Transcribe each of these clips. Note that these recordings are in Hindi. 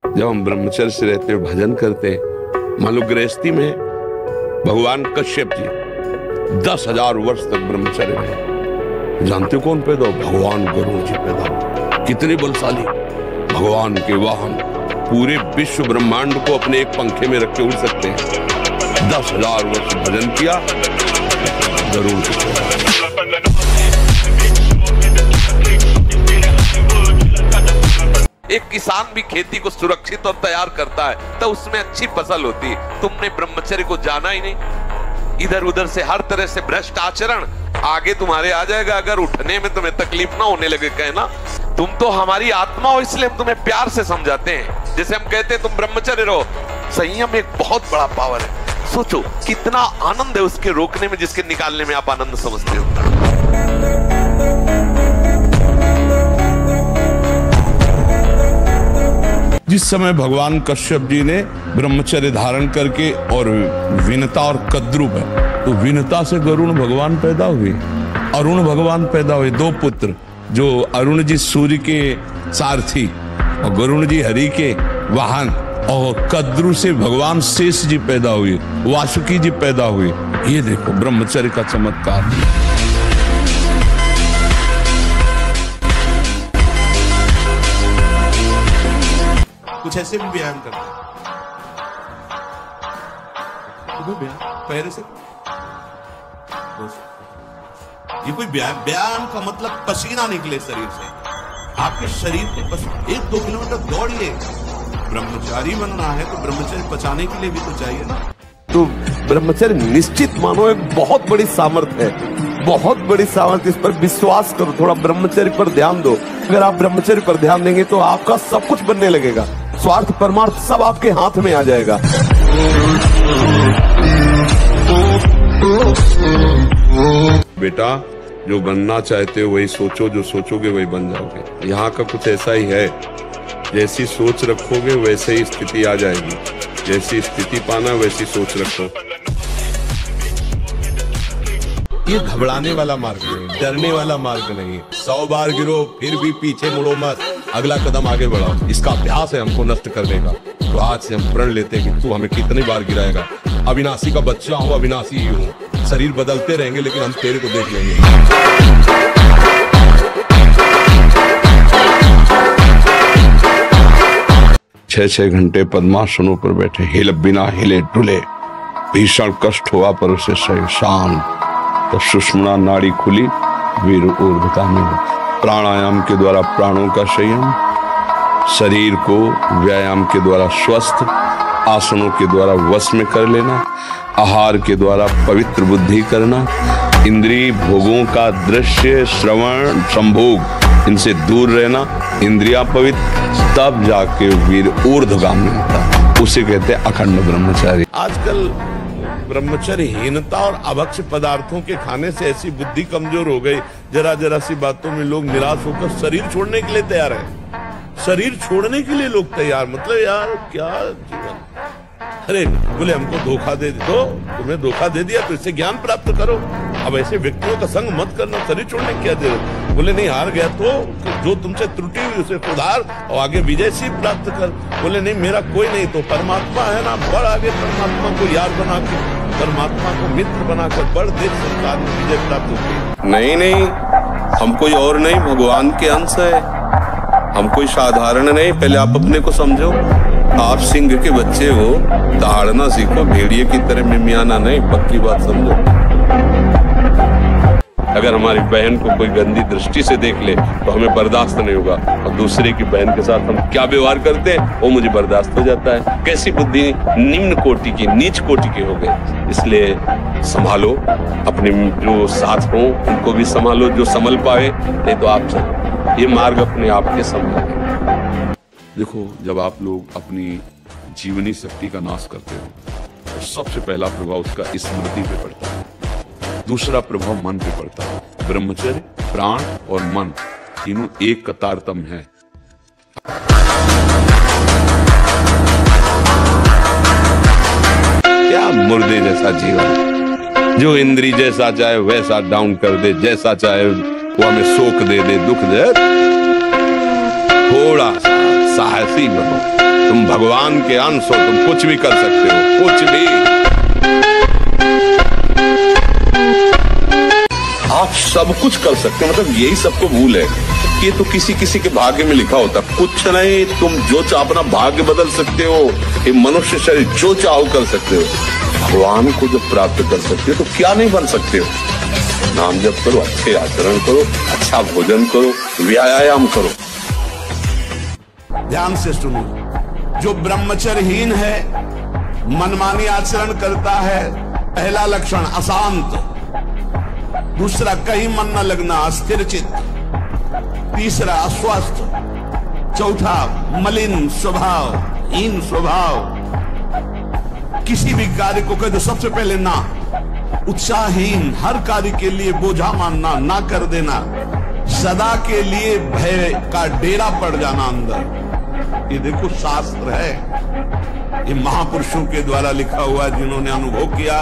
जब हम ब्रह्मचर्य से रहते हैं, भजन करते हैं, मान लो गृहस्थी में भगवान कश्यप जी 10,000 वर्ष तक ब्रह्मचर्य रहे। जानते हो कौन पैदा हो? भगवान गरुड़ जी पैदा हो। कितने बलशाली, भगवान के वाहन, पूरे विश्व ब्रह्मांड को अपने एक पंखे में रख के उड़ सकते हैं। 10,000 वर्ष भजन किया, गरुड़ जी पैदा। एक किसान भी खेती को सुरक्षित और तैयार करता है तो उसमें अच्छी फसल होती है। तुमने ब्रह्मचर्य को जाना ही नहीं, इधर उधर से हर तरह से भ्रष्ट आचरण आगे तुम्हारे आ जाएगा। अगर उठने में तुम्हें तकलीफ ना होने लगे, कहना तुम तो हमारी आत्मा हो, इसलिए हम तुम्हें प्यार से समझाते हैं। जैसे हम कहते हैं तुम ब्रह्मचर्य रहो। संयम एक बहुत बड़ा पावर है। सोचो कितना आनंद है उसके रोकने में, जिसके निकालने में आप आनंद समझते हो। जिस समय भगवान कश्यप जी ने ब्रह्मचर्य धारण करके और विनता और कद्रुप है, तो विनता से गरुण भगवान पैदा हुए, अरुण भगवान पैदा हुए। 2 पुत्र, जो अरुण जी सूर्य के सारथी और गरुण जी हरि के वाहन, और कद्रु से भगवान शेष जी पैदा हुए, वासुकी जी पैदा हुए। ये देखो ब्रह्मचर्य का चमत्कार। कुछ ऐसे भी व्यायाम करते हैं, पैर से। ये कोई व्यायाम का मतलब पसीना निकले शरीर से, आपके शरीर को 1-2 किलोमीटर दौड़िए। ब्रह्मचारी बनना है तो ब्रह्मचर्य पचाने के लिए भी तो चाहिए ना। तो ब्रह्मचर्य निश्चित मानो एक बहुत बड़ी सामर्थ्य है, बहुत बड़ी सामर्थ्य। इस पर विश्वास करो, थोड़ा ब्रह्मचर्य पर ध्यान दो। अगर आप ब्रह्मचर्य पर ध्यान देंगे तो आपका सब कुछ बनने लगेगा। स्वार्थ परमार्थ सब आपके हाथ में आ जाएगा। बेटा, जो बनना चाहते हो वही सोचो, जो सोचोगे वही बन जाओगे। यहाँ का कुछ ऐसा ही है, जैसी सोच रखोगे वैसे ही स्थिति आ जाएगी। जैसी स्थिति पाना वैसी सोच रखो। ये घबराने वाला मार्ग नहीं, डरने वाला मार्ग नहीं। 100 बार गिरो फिर भी पीछे मुड़ो मत, अगला कदम आगे बढ़ाओ। इसका अभ्यास है हमको नष्ट करने का। तो आज से हम प्रण लेते हैं कि तू हमें कितनी बार गिराएगा। अविनाशी का बच्चा हूँ, अविनाशी ही हूँ। शरीर बदलते रहेंगे लेकिन हम तेरे को देख लेंगे। 6-6 घंटे पद्मासनों पर बैठे, हिल बिना हिले डुले, भीषण कष्ट हुआ पर उसे सही शांत। तो सुषुम्ना नाड़ी खुली, वीर ऊर्ध्वगामी। प्राणायाम के द्वारा प्राणों का संयम, शरीर को व्यायाम के द्वारा स्वस्थ, आसनों के द्वारा वश में कर लेना, आहार के द्वारा पवित्र बुद्धि करना, इंद्रिय भोगों का दृश्य श्रवण संभोग इनसे दूर रहना, इंद्रिया पवित्र, तब जाके वीर ऊर्ध्वगामी होता। उसे कहते हैं अखंड ब्रह्मचारी। आजकल ब्रह्मचर्यहीनता और अभक्ष्य पदार्थों के खाने से ऐसी बुद्धि कमजोर हो गई, जरा जरा सी बातों में लोग निराश होकर शरीर छोड़ने के लिए तैयार है। शरीर छोड़ने के लिए लोग तैयार, मतलब यार क्या जीवन। अरे बोले हमको धोखा दे दो, तुम्हें धोखा दे दिया तो इससे ज्ञान प्राप्त करो। अब ऐसे व्यक्तियों का संग मत करना, शरीर छोड़ने क्या दे। बोले नहीं, हार गया तो जो तुमसे त्रुटि हुई उसे सुधार और आगे विजय सी प्राप्त कर। बोले नहीं, मेरा कोई नहीं तो परमात्मा है ना, बढ़ आगे। परमात्मा को यार बना के, परमात्मा को मित्र बनाकर बढ़, देश संसार में विजय प्राप्त होती। नहीं नहीं, हम कोई और नहीं, भगवान के अंश है। हम कोई साधारण नहीं। पहले आप अपने को समझो। आप सिंह के बच्चे हो, दहाड़ना सीखो, भेड़िए की तरह मिमियाना नहीं। पक्की बात समझो। अगर हमारी बहन को कोई गंदी दृष्टि से देख ले तो हमें बर्दाश्त नहीं होगा, और दूसरे की बहन के साथ हम क्या व्यवहार करते हैं वो मुझे बर्दाश्त हो जाता है। कैसी बुद्धि निम्न कोटि की, नीच कोटि के हो गए। इसलिए संभालो, अपने जो साथ हो उनको भी संभालो, जो संभल पाए, नहीं तो आप ये मार्ग अपने आप के संभालें। देखो, जब आप लोग अपनी जीवनी शक्ति का नाश करते हो तो सबसे पहला प्रभाव उसका स्मृति पे पड़ता है, दूसरा प्रभाव मन पे पड़ता है। ब्रह्मचर्य, प्राण और मन तीनों एक का तारतम्य है। क्या मुर्दे जैसा जीवन, जो इंद्री जैसा चाहे वैसा डाउन कर दे, जैसा चाहे वो हमें शोक दे दे, दुख दे। थोड़ा सा साहसी बनो। तुम भगवान के अंश हो, तुम कुछ भी कर सकते हो, कुछ भी। आप सब कुछ कर सकते हो, मतलब यही सबको भूल है। ये तो किसी किसी के भाग्य में लिखा होता, कुछ नहीं। तुम जो चाहो अपना भाग्य बदल सकते हो, ये मनुष्य शरीर जो चाहो कर सकते हो। भगवान को जब प्राप्त कर सकते हो तो क्या नहीं बन सकते हो। नाम जप करो, अच्छे आचरण करो, अच्छा भोजन करो, व्यायाम करो। ध्यान से सुनो, जो ब्रह्मचर्यहीन है, मनमानी आचरण करता है, पहला लक्षण अशांत, दूसरा कहीं मन न लगना, अस्थिर चित्त, तीसरा अस्वस्थ, चौथा मलिन स्वभाव, हीन स्वभाव। किसी भी कार्य को कह दो सबसे पहले ना, उत्साहहीन, हर कार्य के लिए बोझा मानना, ना कर देना, सदा के लिए भय का डेरा पड़ जाना अंदर। ये देखो शास्त्र है, ये महापुरुषों के द्वारा लिखा हुआ, जिन्होंने अनुभव किया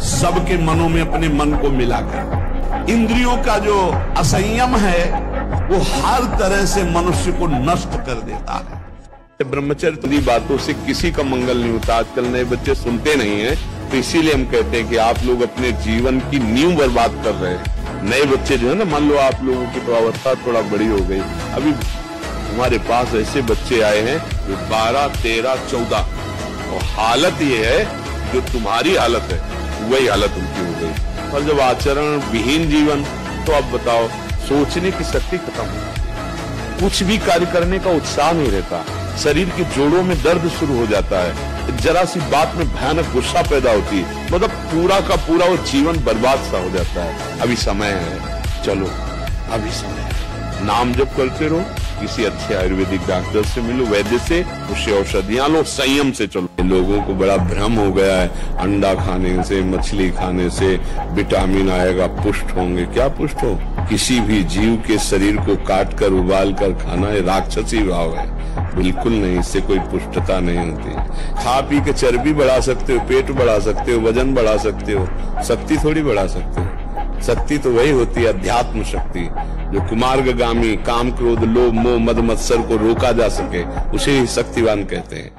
सबके मनों में अपने मन को मिलाकर। इंद्रियों का जो असंयम है वो हर तरह से मनुष्य को नष्ट कर देता है। ब्रह्मचर्य बातों से किसी का मंगल नहीं होता। आजकल नए बच्चे सुनते नहीं हैं, तो इसीलिए हम कहते हैं कि आप लोग अपने जीवन की नींव बर्बाद कर रहे हैं। नए बच्चे जो है ना, मान लो आप लोगों की तो अवस्था थोड़ा बड़ी हो गई, अभी हमारे पास ऐसे बच्चे आए हैं जो 12, 13, 14, और हालत ये है जो तुम्हारी हालत है वही हालत उनकी हो गई। और जब आचरण विहीन जीवन, तो आप बताओ, सोचने की शक्ति खत्म हो जाती है, कुछ भी कार्य करने का उत्साह नहीं रहता, शरीर के जोड़ों में दर्द शुरू हो जाता है, जरा सी बात में भयानक गुस्सा पैदा होती है, मतलब पूरा का पूरा वो जीवन बर्बाद सा हो जाता है। अभी समय है, चलो अभी समय है, नाम जप करते रहो, किसी अच्छे आयुर्वेदिक डॉक्टर से मिलो, वैद्य से, उससे औषधियां लो, संयम से चलो। लोगों को बड़ा भ्रम हो गया है, अंडा खाने से, मछली खाने से विटामिन आएगा, पुष्ट होंगे। क्या पुष्ट हो? किसी भी जीव के शरीर को काट कर उबाल कर खाना ये राक्षसी भाव है, बिल्कुल नहीं, इससे कोई पुष्टता नहीं होती। खा पी के चर्बी बढ़ा सकते हो, पेट बढ़ा सकते हो, वजन बढ़ा सकते हो, शक्ति थोड़ी बढ़ा सकते हो। शक्ति तो वही होती है अध्यात्म शक्ति, जो कुमार्गगामी, काम क्रोध लोभ मोह मद मत्सर को रोका जा सके, उसे ही शक्तिवान कहते हैं।